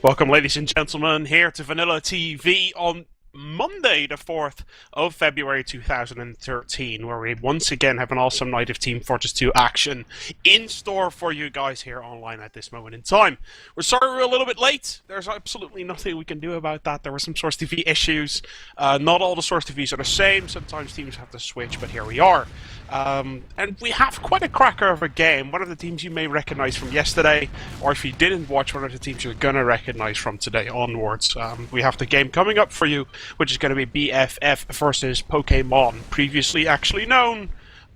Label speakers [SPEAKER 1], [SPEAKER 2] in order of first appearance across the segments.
[SPEAKER 1] Welcome, ladies and gentlemen, here to VanillaTV on Monday, the 4th of February 2013, where we once again have an awesome night of Team Fortress 2 action in store for you guys here online at this moment in time. We're sorry we're a little bit late. There's absolutely nothing we can do about that. There were some Source TV issues. Not all the Source TVs are the same. Sometimes teams have to switch, but here we are. And we have quite a cracker of a game. One of the teams you may recognize from yesterday, or if you didn't watch, one of the teams you're going to recognize from today onwards. We have the game coming up for you, which is going to be BFF versus Pokeman, previously actually known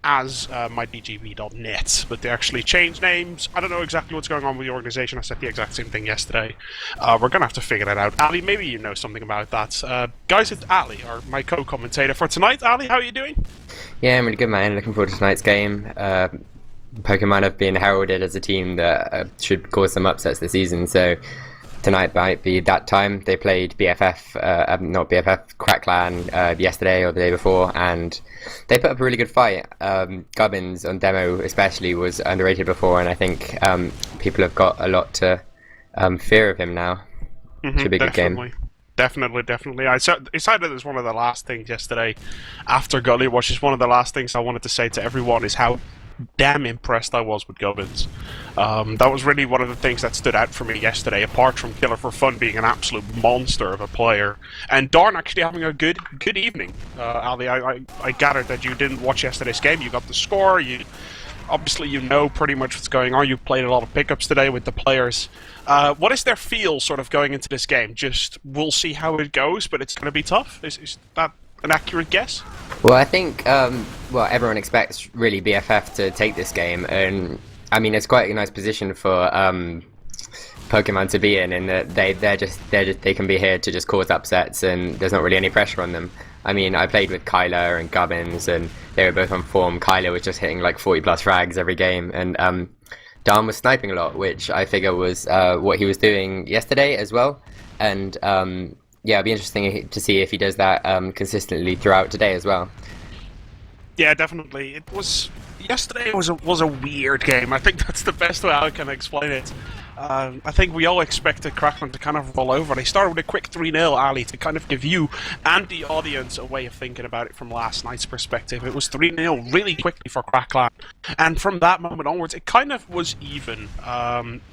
[SPEAKER 1] as MyDGB.net, but they actually changed names. I don't know exactly what's going on with the organization. I said the exact same thing yesterday. We're going to have to figure that out. Ali, maybe you know something about that. Guys, it's Ali, or my co-commentator for tonight. Ali, how are you doing?
[SPEAKER 2] Yeah, I'm really good, man. Looking forward to tonight's game. Pokemon have been heralded as a team that should cause some upsets this season, so tonight might be that time. They played BFF, not BFF, Crackland yesterday or the day before, and they put up a really good fight. Gubbins on demo especially was underrated before, and I think people have got a lot to fear of him now. Should be a good game.
[SPEAKER 1] Definitely. I decided it was one of the last things yesterday after Gully Watch. Is one of the last things I wanted to say to everyone is how damn impressed I was with Gubbins. That was really one of the things that stood out for me yesterday, apart from Killer for Fun being an absolute monster of a player, and Darn actually having a good evening. Ali, I gathered that you didn't watch yesterday's game. You got the score. Obviously, you know pretty much what's going on. You played a lot of pickups today with the players. What is their feel sort of going into this game? Just, we'll see how it goes, but it's going to be tough? Is that an accurate guess?
[SPEAKER 2] Well, I think, well, everyone expects really BFF to take this game, and I mean, it's quite a nice position for Pokemon to be in that they can be here to just cause upsets, and there's not really any pressure on them. I mean, I played with Kyler and Gubbins, and they were both on form. Kyler was just hitting like 40 plus frags every game, and Dan was sniping a lot, which I figure was what he was doing yesterday as well. And yeah, it'd be interesting to see if he does that consistently throughout today as well.
[SPEAKER 1] Yeah, definitely. Yesterday was a weird game. I think that's the best way I can explain it. I think we all expected Crackland to kind of roll over. They started with a quick 3-0, Ali, to kind of give you and the audience a way of thinking about it from last night's perspective. It was 3-0 really quickly for Crackland, and from that moment onwards, it kind of was even.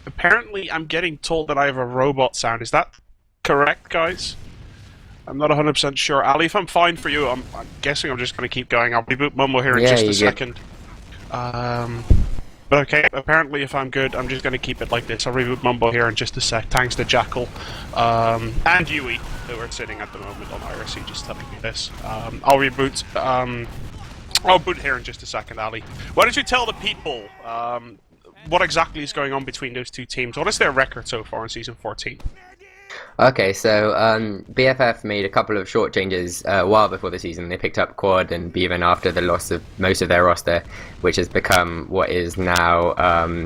[SPEAKER 1] Apparently, I'm getting told that I have a robot sound. Is that correct, guys? I'm not 100% sure. Ali, if I'm fine for you, I'm guessing I'm just going to keep going. I'll reboot Mumble here in just a second. But okay, apparently if I'm good, I'm just going to keep it like this. I'll reboot Mumble here in just a sec. Thanks to Jackal and Yui, who are sitting at the moment on IRC, just telling me this. I'll reboot. I'll boot here in just a second, Ali. Why don't you tell the people what exactly is going on between those two teams? What is their record so far in Season 14?
[SPEAKER 2] Okay, so BFF made a couple of short changes a while before the season. They picked up Quad and BeaVerN after the loss of most of their roster, which has become what is now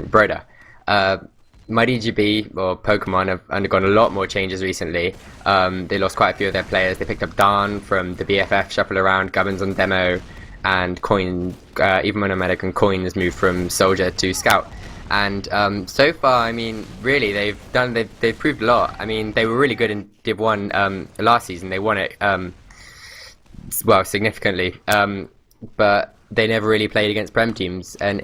[SPEAKER 2] Broda. MyDGB, or Pokemon, have undergone a lot more changes recently. They lost quite a few of their players. They picked up Dan from the BFF Shuffle Around, Gubbins on demo, and Coinz, Evilmoon on Medic, and Coinz moved from Soldier to Scout. And so far, I mean, really, they've proved a lot. I mean, they were really good in Div 1 last season. They won it, well, significantly. But they never really played against Prem teams. And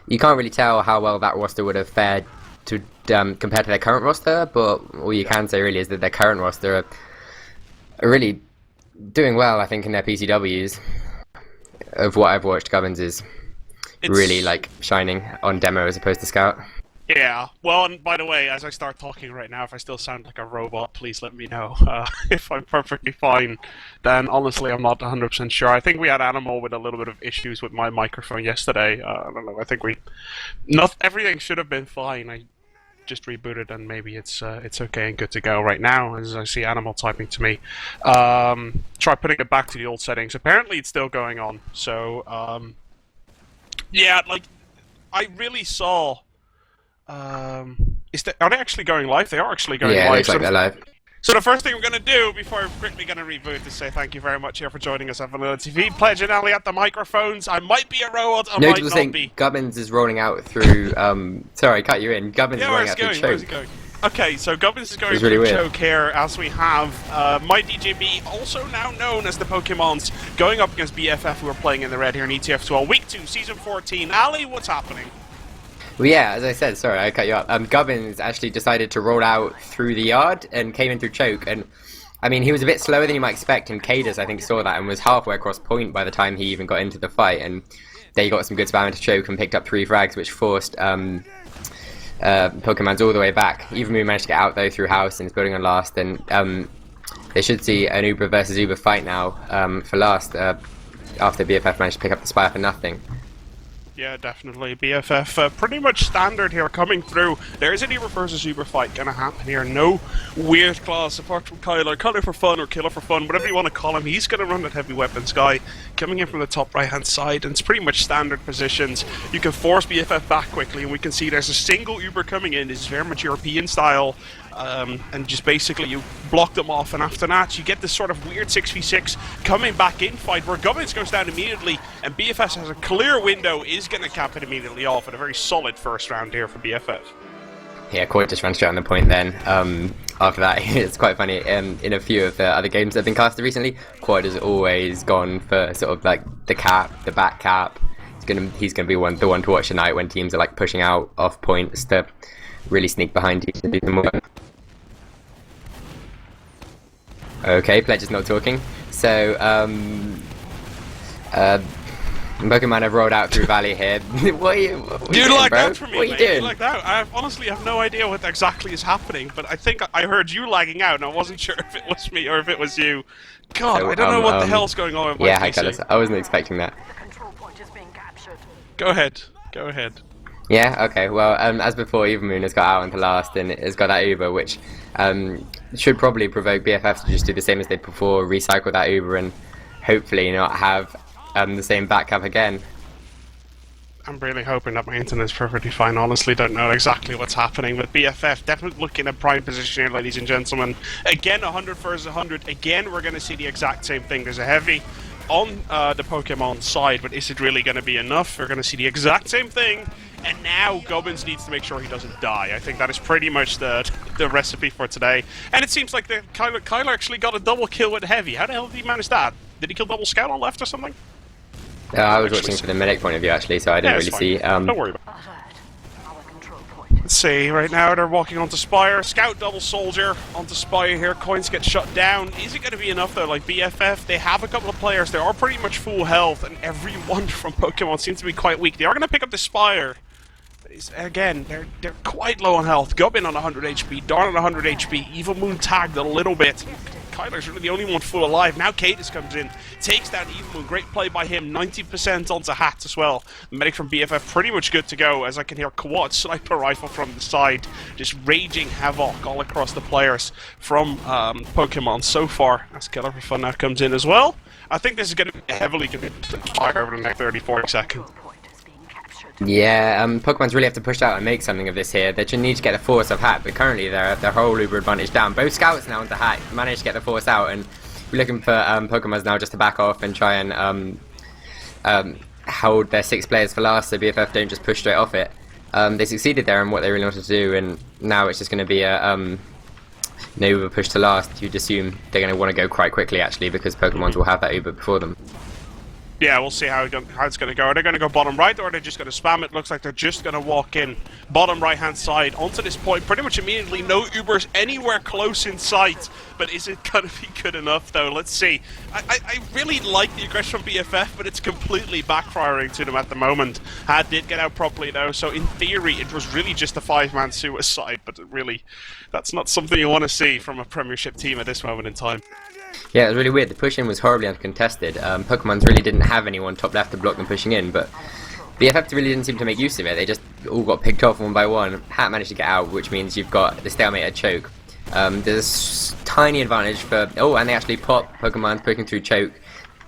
[SPEAKER 2] you can't really tell how well that roster would have fared to compared to their current roster. But all you can say, really, is that their current roster are really doing well, I think, in their PCWs. Of what I've watched, Gubbins is really like shining on demo as opposed to Scout.
[SPEAKER 1] Yeah, well, and by the way, as I start talking right now, if I still sound like a robot, please let me know. If I'm perfectly fine, then honestly I'm not 100% sure. I think we had Animal with a little bit of issues with my microphone yesterday. I don't know, I think everything should have been fine. I just rebooted and maybe it's okay and good to go right now, as I see Animal typing to me. Try putting it back to the old settings. Apparently it's still going on, so yeah, like, I really saw. Are they actually going live? They are actually going live.
[SPEAKER 2] Yeah, looks like they're live.
[SPEAKER 1] So the first thing we're going to do, before we're quickly going to reboot, is say thank you very much here for joining us at VanillaTV. Pledge and Ali at the microphones. I might be a robot, I might not be.
[SPEAKER 2] Gubbins is rolling out through, sorry, I cut you in. Gubbins is rolling out through
[SPEAKER 1] Where's he
[SPEAKER 2] choke.
[SPEAKER 1] going? Okay, so Gubbins is going
[SPEAKER 2] It's really
[SPEAKER 1] for a
[SPEAKER 2] weird.
[SPEAKER 1] choke here as we have my DJB, also now known as the Pokemons, going up against BFF, who are playing in the red here in ETF2L. Week 2, Season 14. Ali, what's happening?
[SPEAKER 2] Well, yeah, as I said, sorry, I cut you up. Gubbins actually decided to roll out through the yard and came in through choke. And I mean, he was a bit slower than you might expect. And kaidus, I think, saw that and was halfway across point by the time he even got into the fight. And there you got some good spam into choke and picked up 3 frags, which forced Pokemon's all the way back. Evilmoon managed to get out though through house and is building on last. And they should see an Uber versus Uber fight now for last after BFF managed to pick up the Spire for nothing.
[SPEAKER 1] Yeah, definitely. BFF pretty much standard here coming through. There is an Uber versus Uber fight going to happen here. No weird class apart from Kyler. Kyler for fun or Killer for fun, whatever you want to call him. He's going to run that heavy weapons guy coming in from the top right hand side, and it's pretty much standard positions. You can force BFF back quickly, and we can see there's a single Uber coming in. This is very much European style. And just basically you block them off, and after that you get this sort of weird 6v6 coming back in fight where Gubbins goes down immediately and BFF has a clear window, is going to cap it immediately off at a very solid first round here for BFF.
[SPEAKER 2] Yeah, Coinz just ran straight on the point then. After that, it's quite funny. In a few of the other games that have been casted recently, Quad has always gone for sort of like the back cap. He's gonna be the one to watch tonight when teams are like pushing out off points to really sneak behind you and do some work. Okay, Pledge is not talking. So, Pokemon have rolled out through Valley here. What are you doing,
[SPEAKER 1] lagged
[SPEAKER 2] bro?
[SPEAKER 1] out for me,
[SPEAKER 2] what are you
[SPEAKER 1] mate.
[SPEAKER 2] doing?
[SPEAKER 1] You lagged out. I honestly have no idea what exactly is happening, but I think I heard you lagging out, and I wasn't sure if it was me or if it was you. God,
[SPEAKER 2] So,
[SPEAKER 1] I don't know what the hell's going on with my
[SPEAKER 2] Yeah, hi,
[SPEAKER 1] PC.
[SPEAKER 2] fellas. I wasn't expecting that.
[SPEAKER 1] Go ahead. Go ahead.
[SPEAKER 2] Yeah, okay, well, as before, Evilmoon has got out onto last and has got that Uber, which should probably provoke BFF to just do the same as they did before, recycle that Uber and hopefully not have the same back cap again.
[SPEAKER 1] I'm really hoping that my internet's perfectly fine. Honestly, don't know exactly what's happening, but BFF definitely looking at prime position here, ladies and gentlemen. Again, 100 versus 100. Again, we're going to see the exact same thing. There's a heavy on the Pokemon side, but is it really going to be enough? We're going to see the exact same thing. And now Gubbins needs to make sure he doesn't die. I think that is pretty much the recipe for today. And it seems like Kyler actually got a double kill with Heavy. How the hell did he manage that? Did he kill double scout on left or something?
[SPEAKER 2] I was watching from the medic point of view actually, so I didn't really see.
[SPEAKER 1] Don't worry about it. Let's see, right now they're walking onto Spire. Scout double soldier onto Spire here. Coinz gets shut down. Is it going to be enough though? Like BFF, they have a couple of players. They are pretty much full health, and everyone from Pokemon seems to be quite weak. They are going to pick up the Spire. Again, they're quite low on health. Gubbin on 100 HP, Darn on 100 HP, Evilmoon tagged a little bit. Kyler's really the only one full alive. Now kaidus comes in, takes down Evilmoon. Great play by him. 90% onto hocz as well. The medic from BFF pretty much good to go, as I can hear Quad sniper rifle from the side, just raging havoc all across the players from Pokemon so far. As Killer for Fun now comes in as well. I think this is going to be heavily going to fire over the next 30-40 seconds.
[SPEAKER 2] Yeah, Pokemon's really have to push out and make something of this here. They just need to get the force of Hat, but currently their whole Uber advantage down. Both scouts now onto Hat managed to get the force out, and we're looking for Pokemon's now just to back off and try and hold their 6 players for last, so BFF don't just push straight off it. They succeeded there in what they really wanted to do, and now it's just going to be a no Uber push to last. You'd assume they're going to want to go quite quickly actually, because Pokemon's will have that Uber before them.
[SPEAKER 1] Yeah, we'll see how it's going to go. Are they going to go bottom right, or are they just going to spam it? Looks like they're just going to walk in bottom right-hand side onto this point pretty much immediately. No Ubers anywhere close in sight, but is it going to be good enough, though? Let's see. I really like the aggression from BFF, but it's completely backfiring to them at the moment. Had did get out properly, though, so in theory, it was really just a 5-man suicide, but really, that's not something you want to see from a Premiership team at this moment in time.
[SPEAKER 2] Yeah, it was really weird. The push-in was horribly uncontested. Pokemon's really didn't have anyone top left to block them pushing in, but BFF really didn't seem to make use of it. They just all got picked off one by one. Hat managed to get out, which means you've got the stalemated choke. There's a tiny advantage for... Oh, and they actually pop Pokemon's poking through choke.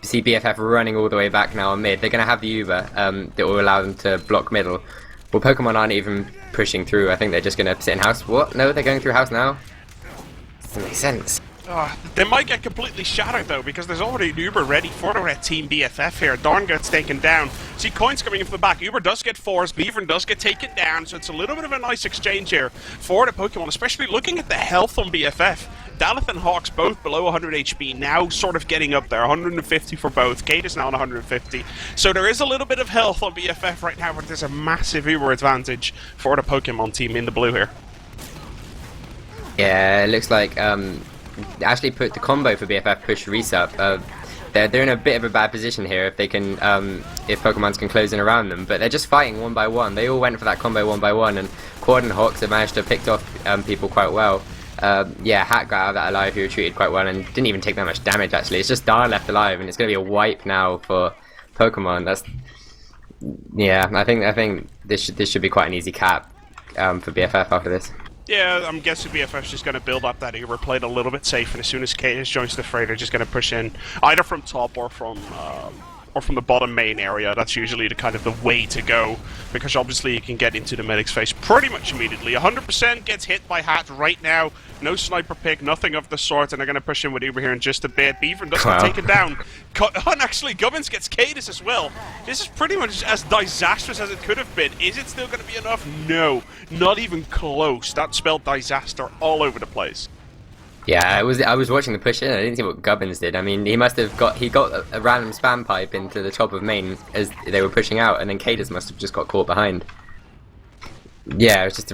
[SPEAKER 2] You see BFF running all the way back now on mid. They're going to have the Uber that will allow them to block middle. Well, Pokemon aren't even pushing through. I think they're just going to sit in house. What? No, they're going through house now? Doesn't make sense.
[SPEAKER 1] They might get completely shattered though, because there's already an Uber ready for the red team BFF here. Darn gets taken down. See Coinz coming in from the back. Uber does get forced. BeaVerN does get taken down, so it's a little bit of a nice exchange here for the Pokemon, especially looking at the health on BFF. Daleth and hocz both below 100 HP, now sort of getting up there, 150 for both. kaidus now on 150. So there is a little bit of health on BFF right now, but there's a massive Uber advantage for the Pokemon team in the blue here.
[SPEAKER 2] Yeah, it looks like actually put the combo for BFF push Resup. They're in a bit of a bad position here if they can if Pokemons can close in around them, but they're just fighting one by one. They all went for that combo one by one, and Quad and hocz have managed to pick off people quite well. Yeah, Hat got out of that alive. He retreated quite well and didn't even take that much damage. Actually, it's just Dar left alive, and it's going to be a wipe now for Pokemon. Yeah, I think this should be quite an easy cap for BFF after this.
[SPEAKER 1] Yeah, I'm guessing BFF's just going to build up that Uber, play it a little bit safe, and as soon as kaidus joins the fray, they're just going to push in either from top or from the bottom main area. That's usually the kind of the way to go, because obviously you can get into the medic's face pretty much immediately. 100% gets hit by Hat right now. No sniper pick, nothing of the sort, and they're going to push in with Uber here in just a bit. BeaVerN doesn't get taken down. And actually, Gubbins gets kaidus as well. This is pretty much as disastrous as it could have been. Is it still going to be enough? No, not even close. That spelled disaster all over the place.
[SPEAKER 2] Yeah, I was watching the push in. I didn't see what Gubbins did. I mean, he got a random spam pipe into the top of main as they were pushing out, and then kaidus must have just got caught behind. Yeah, it's just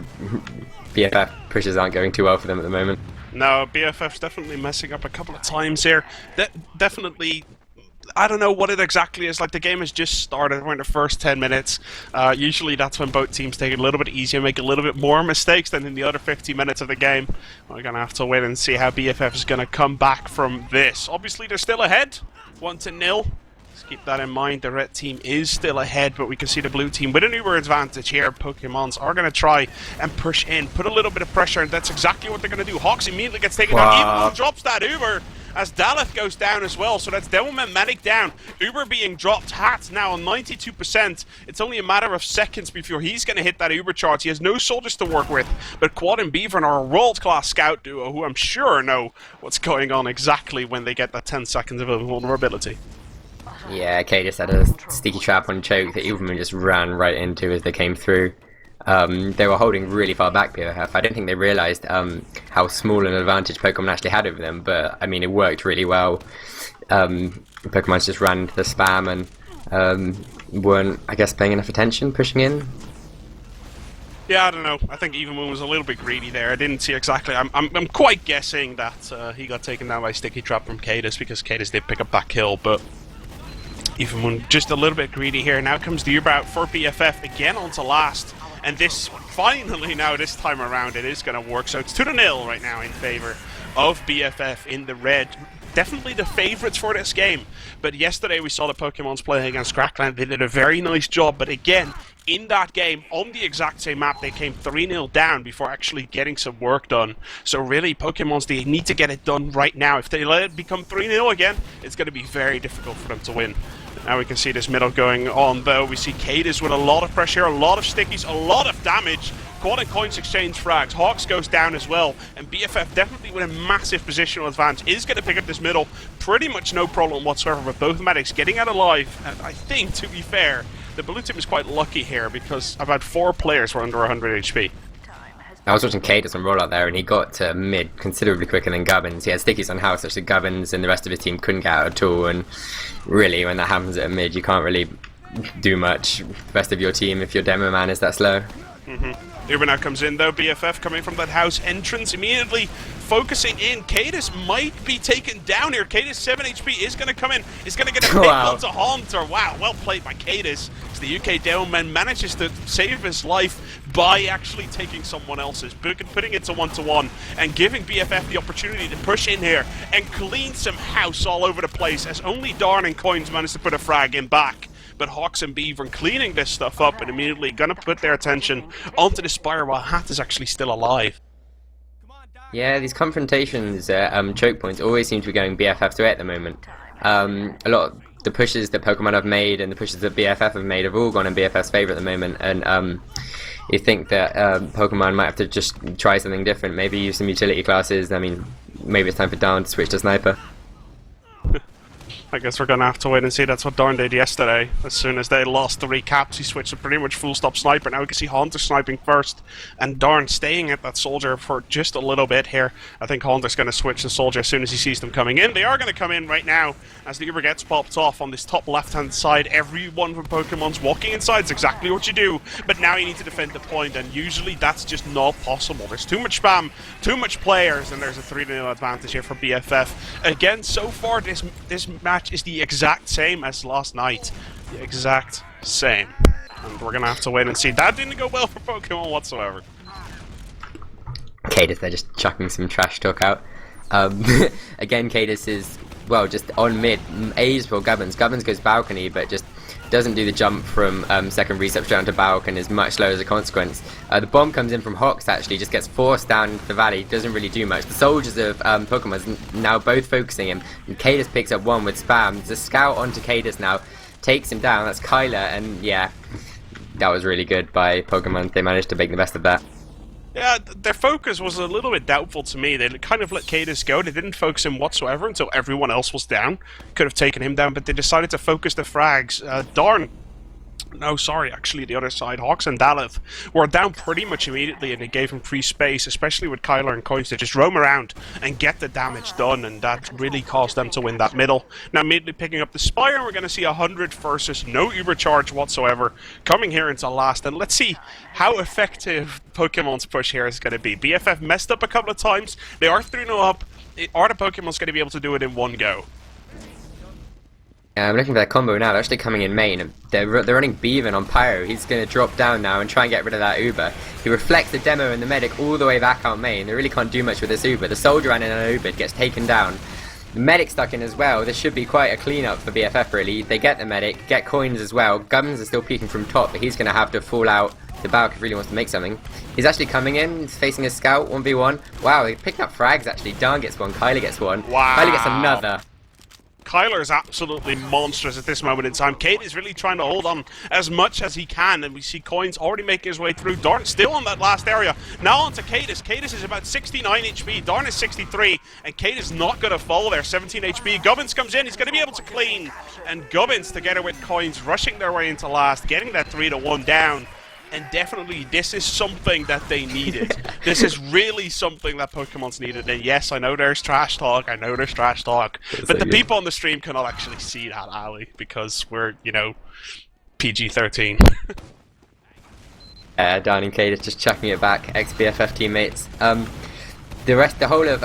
[SPEAKER 2] BFF pushes aren't going too well for them at the moment.
[SPEAKER 1] No, BFF's definitely messing up a couple of times here. Definitely, I don't know what it exactly is. Like, the game has just started. We're in the first 10 minutes. Usually that's when both teams take it a little bit easier, make a little bit more mistakes than in the other 50 minutes of the game. We're going to have to wait and see how BFF is going to come back from this. Obviously, they're still ahead, 1-0. Let's keep that in mind. The red team is still ahead, but we can see the blue team with an Uber advantage here. Pokemons are going to try and push in, put a little bit of pressure, and that's exactly what they're going to do. hocz immediately gets taken down. Evilmoon drops that Uber as Daleth goes down as well, so that's Devilman Medic down. Uber being dropped. Hat now on 92%. It's only a matter of seconds before he's going to hit that Uber charge. He has no soldiers to work with, but Quad and BeaVerN are a world-class scout duo who I'm sure know what's going on exactly when they get that 10 seconds of vulnerability.
[SPEAKER 2] Yeah, kaidus had a sticky trap on choke that Evilmoon just ran right into as they came through. They were holding really far back, BFF. I don't think they realised how small an advantage Pokemon actually had over them, but I mean, it worked really well. Pokemon just ran into the spam and weren't, I guess, paying enough attention, pushing in.
[SPEAKER 1] Yeah, I don't know. I think Evilmoon was a little bit greedy there. I didn't see exactly. I'm quite guessing that he got taken down by sticky trap from kaidus, because kaidus did pick up that kill, but Evilmoon just a little bit greedy here. Now comes the Uber out for BFF again onto last. And this, finally now, this time around, it is going to work. So it's 2-0 right now in favour of BFF in the red. Definitely the favourites for this game. But yesterday we saw the Pokemons playing against Crackland. They did a very nice job. But again, in that game, on the exact same map, they came 3-0 down before actually getting some work done. So really, Pokemons, they need to get it done right now. If they let it become 3-0 again, it's going to be very difficult for them to win. Now we can see this middle going on, though. We see kaidus with a lot of pressure, a lot of stickies, a lot of damage. Quad and Coinz exchange frags. hocz goes down as well. And BFF definitely with a massive positional advantage is going to pick up this middle. Pretty much no problem whatsoever, but both medics getting out alive. And I think, to be fair, the blue team is quite lucky here, because about 4 players were under 100 HP.
[SPEAKER 2] I was watching kaidus on rollout there, and he got to mid considerably quicker than Gubbins. He had stickies on house, such that Gubbins and the rest of his team couldn't get out at all. And really, when that happens at a mid, you can't really do much. The rest of your team, if your demo man is that slow.
[SPEAKER 1] Uber now comes in, though. BFF coming from that house entrance, immediately focusing in. kaidus might be taken down here. kaidus 7 HP is going to come in. He's going to get a pick onto Haunter. Wow, well played by kaidus. So the UK Devilman manages to save his life by actually taking someone else's, putting it to 1-1, and giving BFF the opportunity to push in here and clean some house all over the place, as only Darn and Coinz managed to put a frag in back. But hocz and BeaVerN cleaning this stuff up and immediately going to put their attention onto the Spire while Hat is actually still alive.
[SPEAKER 2] Yeah, these confrontations, choke points, always seem to be going BFF to it at the moment. A lot of the pushes that Pokemon have made and the pushes that BFF have made have all gone in BFF's favour at the moment. And you think that Pokemon might have to just try something different, maybe use some utility classes. I mean, maybe it's time for Darn to switch to sniper.
[SPEAKER 1] I guess we're going to have to wait and see. That's what Darn did yesterday. As soon as they lost the recaps, he switched to pretty much full-stop sniper. Now we can see Hunter sniping first, and Darn staying at that soldier for just a little bit here. I think Hunter's going to switch to soldier as soon as he sees them coming in. They are going to come in right now as the Uber gets popped off on this top left-hand side. Everyone from Pokemon's walking inside. It's exactly what you do, but now you need to defend the point, and usually that's just not possible. There's too much spam, too much players, and there's a 3-0 advantage here for BFF. Again, so far this match is the exact same as last night. The exact same. And we're gonna have to wait and see. That didn't go well for Pokemon whatsoever.
[SPEAKER 2] Kaidus, they're just chucking some trash talk out. Again, Kaidus is, well, just on mid. A's for Gubbins. Gubbins goes balcony, but just doesn't do the jump from second reset down to Balk and is much slower as a consequence. The bomb comes in from Hocz, actually, just gets forced down the valley, doesn't really do much. The soldiers of Pokemon are now both focusing him, and Kaidus picks up one with spam. There's a scout onto Kaidus now, takes him down, that's Kyler, and yeah, that was really good by Pokemon. They managed to make the best of that.
[SPEAKER 1] Yeah, their focus was a little bit doubtful to me. They kind of let Kaidus go. They didn't focus him whatsoever until everyone else was down. Could have taken him down, but they decided to focus the frags. Darn. No, sorry, actually the other side. Hocz and Daleth were down pretty much immediately, and they gave him free space, especially with Kyler and Coinz, to just roam around and get the damage done, and that really caused them to win that middle. Now immediately picking up the Spire, and we're going to see 100 versus no Uber charge whatsoever coming here into last, and let's see how effective Pokemon's push here is going to be. BFF messed up a couple of times. They are 3-0 up. Are the Pokemon's going to be able to do it in one go?
[SPEAKER 2] I'm looking for their combo now. They're actually coming in main. They're running BeaVerN on Pyro. He's going to drop down now and try and get rid of that Uber. He reflects the demo and the medic all the way back out main. They really can't do much with this Uber. The soldier ran in an Uber, gets taken down. The medic stuck in as well. This should be quite a clean-up for BFF, really. They get the medic, get Coinz as well. Gubbins is still peeking from top, but he's going to have to fall out the Balk if he really wants to make something. He's actually coming in. He's facing a scout, 1v1. Wow, they picked up frags, actually. Darn gets one. Kyler gets one.
[SPEAKER 1] Wow.
[SPEAKER 2] Kyler gets another.
[SPEAKER 1] Kyler is absolutely monstrous at this moment in time. Kate is really trying to hold on as much as he can, and we see Coinz already making his way through. Darn still in that last area. Now on to Kaidus. Kaidus is about 69 HP. Darn is 63, and Kate is not going to fall there. 17 HP. Gubbins comes in. He's going to be able to clean, and Gubbins together with Coinz rushing their way into last, getting that 3-1 down. And definitely, this is something that they needed. This is really something that Pokemon's needed. And yes, I know there's trash talk. I know there's trash talk. But the people on the stream cannot actually see that, Ali, because we're, you know, PG-13.
[SPEAKER 2] Darn and Kaidus just chucking it back. Ex-BFF teammates. The whole of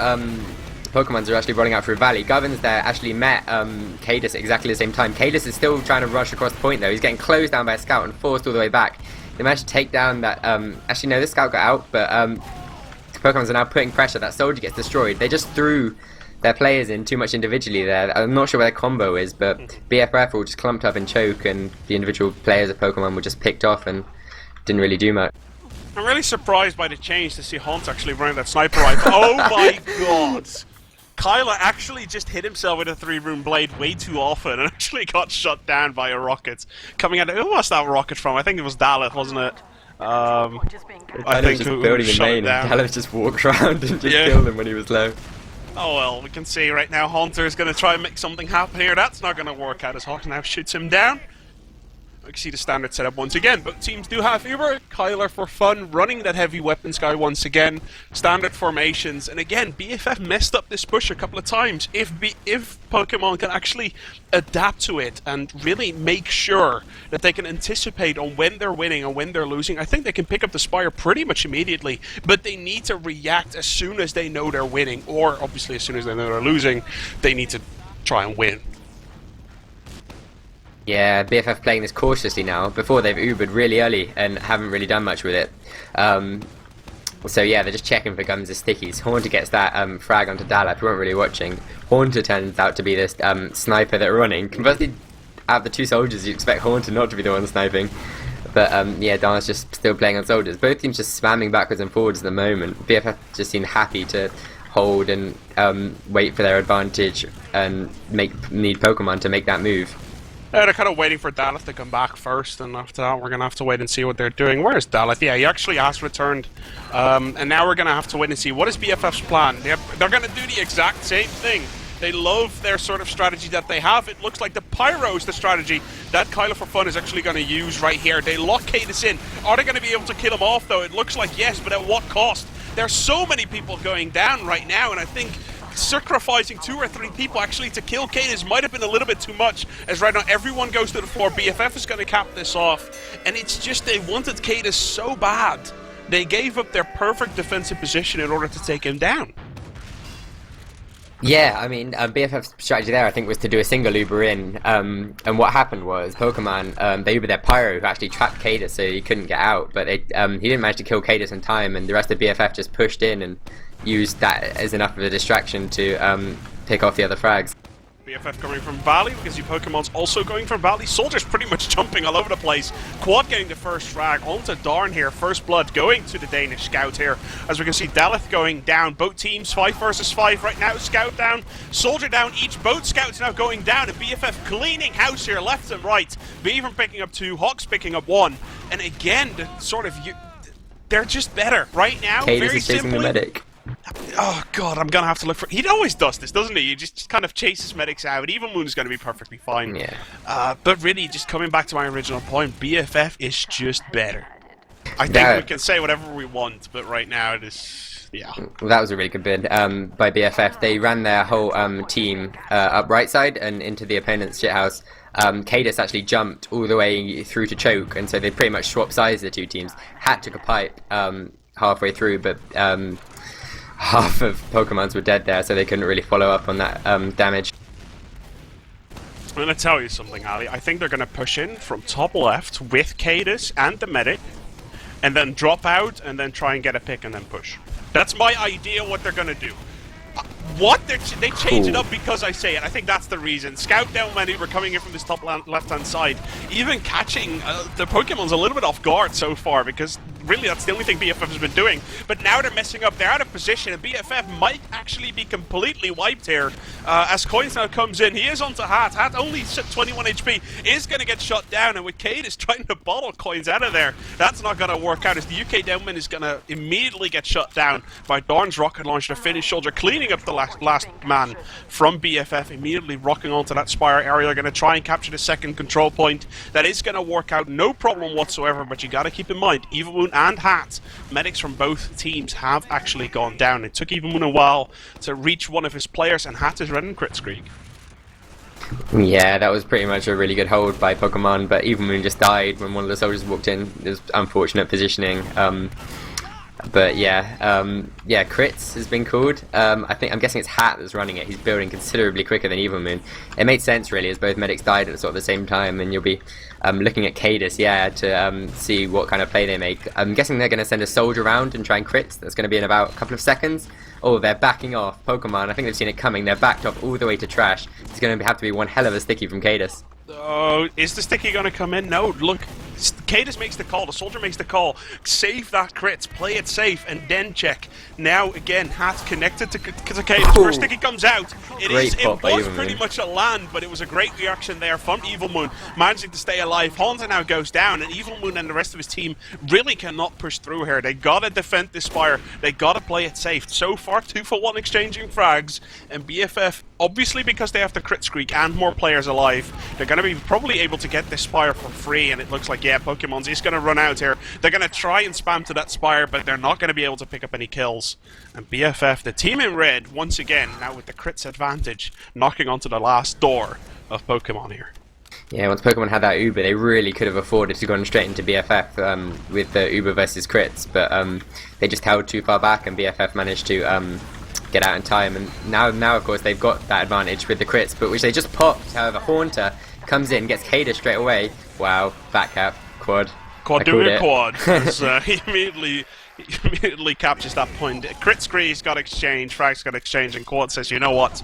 [SPEAKER 2] Pokemons are actually rolling out through Valley. Gubbins there actually met Kaidus at exactly the same time. Kaidus is still trying to rush across the point, though. He's getting closed down by a scout and forced all the way back. They managed to take down that, actually no, this scout got out, but the Pokemons are now putting pressure. That soldier gets destroyed. They just threw their players in too much individually there. I'm not sure where their combo is, but BFF all just clumped up and choke, and the individual players of Pokemon were just picked off and didn't really do much.
[SPEAKER 1] I'm really surprised by the change to see Hunt actually running that sniper rifle. Oh my god! Kyler actually just hit himself with a 3-rune blade way too often and actually got shot down by a rocket. Coming out of... Who was that rocket from? I think it was Daleth, wasn't it? I think
[SPEAKER 2] just building a main, and Daleth just walked around and just killed him when he was low.
[SPEAKER 1] Oh well, we can see right now Hunter is going to try and make something happen here. That's not going to work out as Hawk now shoots him down. We can see the standard setup once again. Both teams do have Uber. Kyler for fun, running that heavy weapons guy once again. Standard formations. And again, BFF messed up this push a couple of times. If Pokemon can actually adapt to it and really make sure that they can anticipate on when they're winning and when they're losing, I think they can pick up the Spire pretty much immediately. But they need to react as soon as they know they're winning. Or, obviously, as soon as they know they're losing, they need to try and win.
[SPEAKER 2] Yeah, BFF playing this cautiously now. Before they've Ubered really early and haven't really done much with it. So yeah, they're just checking for Gubbins' stickies. Haunter gets that frag onto Daleth. We weren't really watching. Haunter turns out to be this sniper that are running. Conversely, out of the two soldiers, you expect Haunter not to be the one sniping. But yeah, Darn's just still playing on soldiers. Both teams just spamming backwards and forwards at the moment. BFF just seem happy to hold and wait for their advantage and need Pokemon to make that move.
[SPEAKER 1] They're kind of waiting for Daleth to come back first, and after that we're going to have to wait and see what they're doing. Where's Daleth? Yeah, he actually has returned. And now we're going to have to wait and see. What is BFF's plan? They're going to do the exact same thing. They love their sort of strategy that they have. It looks like the Pyro is the strategy that Kylo for Fun is actually going to use right here. They lock kaidus in. Are they going to be able to kill him off, though? It looks like yes, but at what cost? There's so many people going down right now, and I think sacrificing 2 or 3 people actually to kill kaidus might have been a little bit too much, as right now everyone goes to the floor. BFF is going to cap this off, and it's just they wanted kaidus so bad. They gave up their perfect defensive position in order to take him down.
[SPEAKER 2] Yeah, I mean, BFF's strategy there, I think, was to do a single Uber in, and what happened was Pokemon, they Ubered their Pyro, who actually trapped kaidus, so he couldn't get out, but he didn't manage to kill kaidus in time, and the rest of BFF just pushed in and used that as enough of a distraction to pick off the other frags.
[SPEAKER 1] BFF coming from Valley, because the Pokemon's also going from Valley. Soldier's pretty much jumping all over the place. Quad getting the first frag onto Darn here. First blood going to the Danish Scout here. As we can see, Daleth going down. Both teams 5 versus 5 right now. Scout down, Soldier down each. Both Scouts now going down, and BFF cleaning house here left and right. BeaVerN picking up 2, hocz picking up 1. And again, the sort of they're just better right now.
[SPEAKER 2] kaidus
[SPEAKER 1] very
[SPEAKER 2] is chasing
[SPEAKER 1] simply.
[SPEAKER 2] the medic.
[SPEAKER 1] Oh god, I'm gonna have to look for. He always does this, doesn't he? He just kind of chases medics out. Evilmoon is gonna be perfectly fine.
[SPEAKER 2] Yeah.
[SPEAKER 1] But really, just coming back to my original point, BFF is just better. I think we can say whatever we want, but right now it is. Yeah.
[SPEAKER 2] Well, that was a really good bid by BFF. They ran their whole team up right side and into the opponent's shithouse. kaidus actually jumped all the way through to choke, and so they pretty much swapped sides, the two teams. Hat took a pipe halfway through, but half of Pokemons were dead there, so they couldn't really follow up on that damage.
[SPEAKER 1] I'm going to tell you something, Ali. I think they're going to push in from top left with kaidus and the medic, and then drop out, and then try and get a pick, and then push. That's my idea what they're going to do. What? They change it up because I say it. I think that's the reason. Scout down many were coming in from this top left-hand side. Even catching the Pokemon's a little bit off guard so far, because really that's the only thing BFF has been doing. But now they're messing up. They're out of position, and BFF might actually be completely wiped here. As Coinz now comes in, he is onto Hat. Hat only 21 HP, is going to get shot down, and with kaidus trying to bottle Coinz out of there, that's not going to work out, as the UK Downman is going to immediately get shut down by Darn's rocket launcher to finish Soldier, cleaning up the last man from BFF, immediately rocking onto that Spire area. They're going to try and capture the second control point. That is going to work out, no problem whatsoever, but you got to keep in mind, Evilmoon and Hat, medics from both teams, have actually gone down. It took Evilmoon a while to reach one of his players, and Hat is running crit streak.
[SPEAKER 2] Yeah, that was pretty much a really good hold by Pokemon, but Evilmoon just died when one of the soldiers walked in. It was unfortunate positioning. But yeah, yeah, crits has been called. I'm guessing it's Hat that's running it. He's building considerably quicker than Evilmoon. It made sense really, as both medics died at sort of the same time, and you'll be looking at kaidus, yeah, to see what kind of play they make. I'm guessing they're going to send a soldier around and try and crit. That's going to be in about a couple of seconds. Oh, they're backing off. Pokemon, I think they've seen it coming. They're backed off all the way to trash. It's going to have to be one hell of a sticky from kaidus.
[SPEAKER 1] Oh, is the sticky going to come in? No, look, kaidus makes the call, the soldier makes the call. Save that crits, play it safe, and then check. Now, again, Hat's connected to kaidus. First sticky comes out. It was pretty much a land, but it was a great reaction there from Evilmoon, managing to stay alive. Honda now goes down, and Evilmoon and the rest of his team really cannot push through here. They gotta defend this Spire. They gotta play it safe. So far, 2-for-1 exchanging frags, and BFF, obviously because they have the crit streak and more players alive, they're going to be probably able to get this Spire for free, and it looks like, yeah, Pokemon's is going to run out here. They're going to try and spam to that Spire, but they're not going to be able to pick up any kills. And BFF, the team in red, once again, now with the crits advantage, knocking onto the last door of Pokemon here.
[SPEAKER 2] Yeah, once Pokemon had that Uber, they really could have afforded to go straight into BFF with the Uber versus crits, but they just held too far back, and BFF managed to get out in time, and now of course they've got that advantage with the crits, but which they just popped. However, Haunter comes in, gets kaidus straight away. Wow, back cap, quad
[SPEAKER 1] Doing a quad, he immediately captures that point. Crit scree's got exchange, Frag's got exchange, and Quad says, you know what?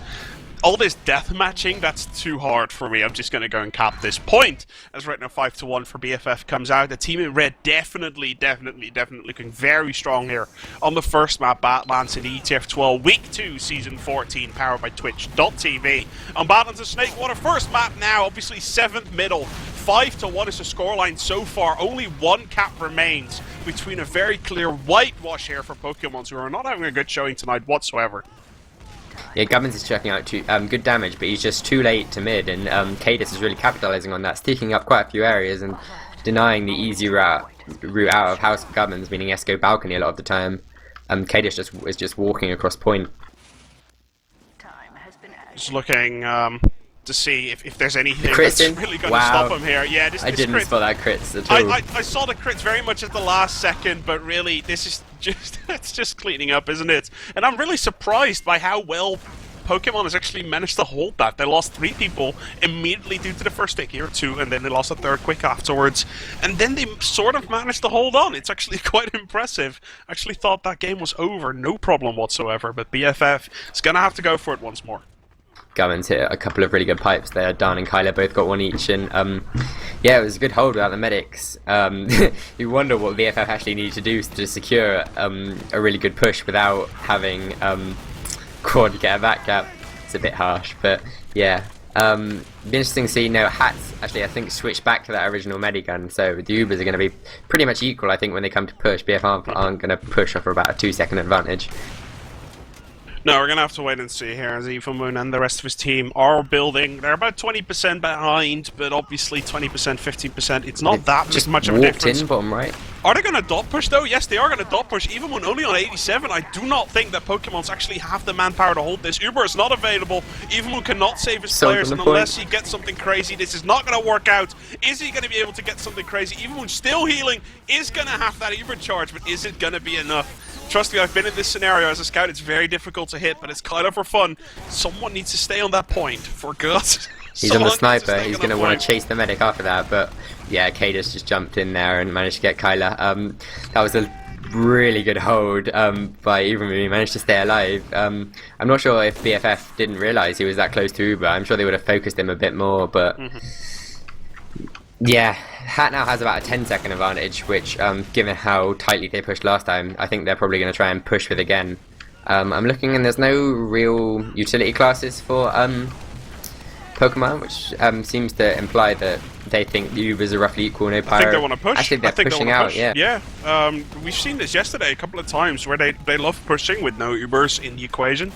[SPEAKER 1] all this death matching, that's too hard for me. I'm just going to go and cap this point. As right now 5-1 for BFF comes out. The team in red definitely looking very strong here on the first map, Badlands in ETF2L Week 2 Season 14, powered by Twitch.tv. On Badlands of Snakewater, first map now, obviously 7th middle. 5-1 is the scoreline so far. Only one cap remains between a very clear whitewash here for Pokemon, who are not having a good showing tonight whatsoever.
[SPEAKER 2] Yeah, Gubbins is checking out good damage, but he's just too late to mid, and kaidus is really capitalizing on that, sticking up quite a few areas and denying the easy route out of House of Gubbins, meaning Esco balcony a lot of the time. kaidus is just walking across point.
[SPEAKER 1] Just looking to see if there's anything that's really going to
[SPEAKER 2] wow.
[SPEAKER 1] stop him here. Yeah, this
[SPEAKER 2] I didn't
[SPEAKER 1] crit,
[SPEAKER 2] spot that crits at all.
[SPEAKER 1] I saw the crits very much at the last second, but really, this is just it's just cleaning up, isn't it? And I'm really surprised by how well Pokemon has actually managed to hold that. They lost 3 people immediately due to the first take here, 2, and then they lost a 3rd quick afterwards. And then they sort of managed to hold on. It's actually quite impressive. I actually thought that game was over, no problem whatsoever, but BFF is going to have to go for it once more.
[SPEAKER 2] Gubbins hit a couple of really good pipes there. Dan and Kyler both got 1 each, and yeah, it was a good hold without the medics. You wonder what VFF actually needed to do to secure a really good push without having Quad get a back cap. It's a bit harsh, but yeah. Be interesting to see. No, hocz actually, I think, switched back to that original medigun, so the Ubers are going to be pretty much equal, I think, when they come to push. BFF aren't going to push off for about a 2-second advantage.
[SPEAKER 1] No, we're going to have to wait and see here as Evilmoon and the rest of his team are building. They're about 20% behind, but obviously 20%, 15%, it's not that just much of a difference.
[SPEAKER 2] In bottom right.
[SPEAKER 1] Are they going to dot push though? Yes, they are going to dot push. Evilmoon only on 87. I do not think that Pokemon's actually have the manpower to hold this. Uber is not available. Evilmoon cannot save his players, and unless he gets something crazy, this is not going to work out. Is he going to be able to get something crazy? Evilmoon still healing, is going to have that Uber charge, but is it going to be enough? Trust me, I've been in this scenario as a scout. It's very difficult to hit, but it's kind of for fun. Someone needs to stay on that point, for God's
[SPEAKER 2] He's on the sniper. He's going to want to chase the medic after that, but yeah, kaidus just jumped in there and managed to get Kyler. That was a really good hold by Evilmoon. He managed to stay alive. I'm not sure if BFF didn't realise he was that close to Uber. I'm sure they would have focused him a bit more, but yeah, Hat now has about a 10-second advantage, which, given how tightly they pushed last time, I think they're probably going to try and push with again. I'm looking, and there's no real utility classes for Pokemon, which seems to imply that they think the Ubers are roughly equal. No pyro.
[SPEAKER 1] I think they want to push.
[SPEAKER 2] Actually, they're pushing out. Yeah.
[SPEAKER 1] Yeah. We've seen this yesterday a couple of times where they love pushing with no Ubers in the equation.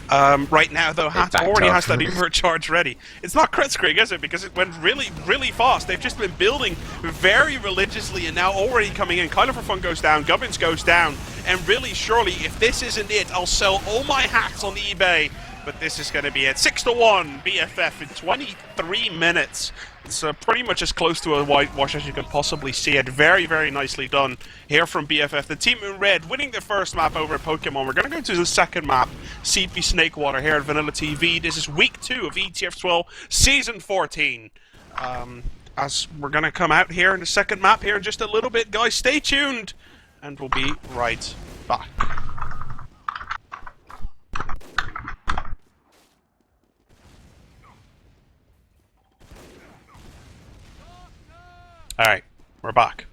[SPEAKER 1] Right now, though, Hat already has that Uber charge ready. It's not Kritzkrieg, is it? Because it went really, really fast. They've just been building very religiously, and now already coming in. Kyler for Fun goes down, Gubbins goes down, and really, surely, if this isn't it, I'll sell all my hats on eBay. But this is going to be it. 6-1 BFF in 23 minutes. It's pretty much as close to a whitewash as you can possibly see it. Very, very nicely done here from BFF. The team in red winning the first map over at Pokemon. We're going to go to the second map, CP Snakewater here at VanillaTV. This is week 2 of ETF2L Season 14. As we're going to come out here in the second map here in just a little bit, guys. Stay tuned, and we'll be right back. Alright, we're back.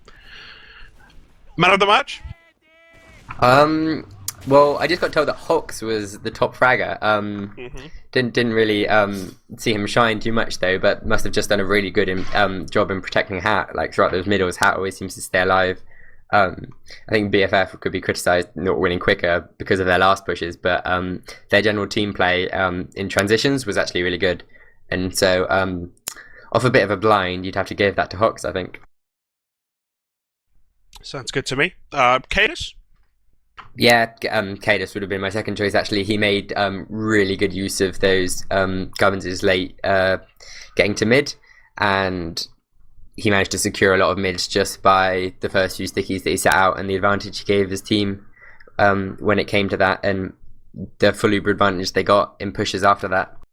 [SPEAKER 1] Man of the match?
[SPEAKER 2] Well, I just got told that hocz was the top fragger. Didn't really see him shine too much though, but must have just done a really good job in protecting Hat. Like throughout those middles, Hat always seems to stay alive. I think BFF could be criticised not winning quicker because of their last pushes, but their general team play in transitions was actually really good. And so, off a bit of a blind, you'd have to give that to hocz, I think.
[SPEAKER 1] Sounds good to me. kaidus?
[SPEAKER 2] Yeah, kaidus would have been my second choice, actually. He made really good use of those Gubbins' late getting to mid, and he managed to secure a lot of mids just by the first few stickies that he set out and the advantage he gave his team when it came to that, and the full Uber advantage they got in pushes after that.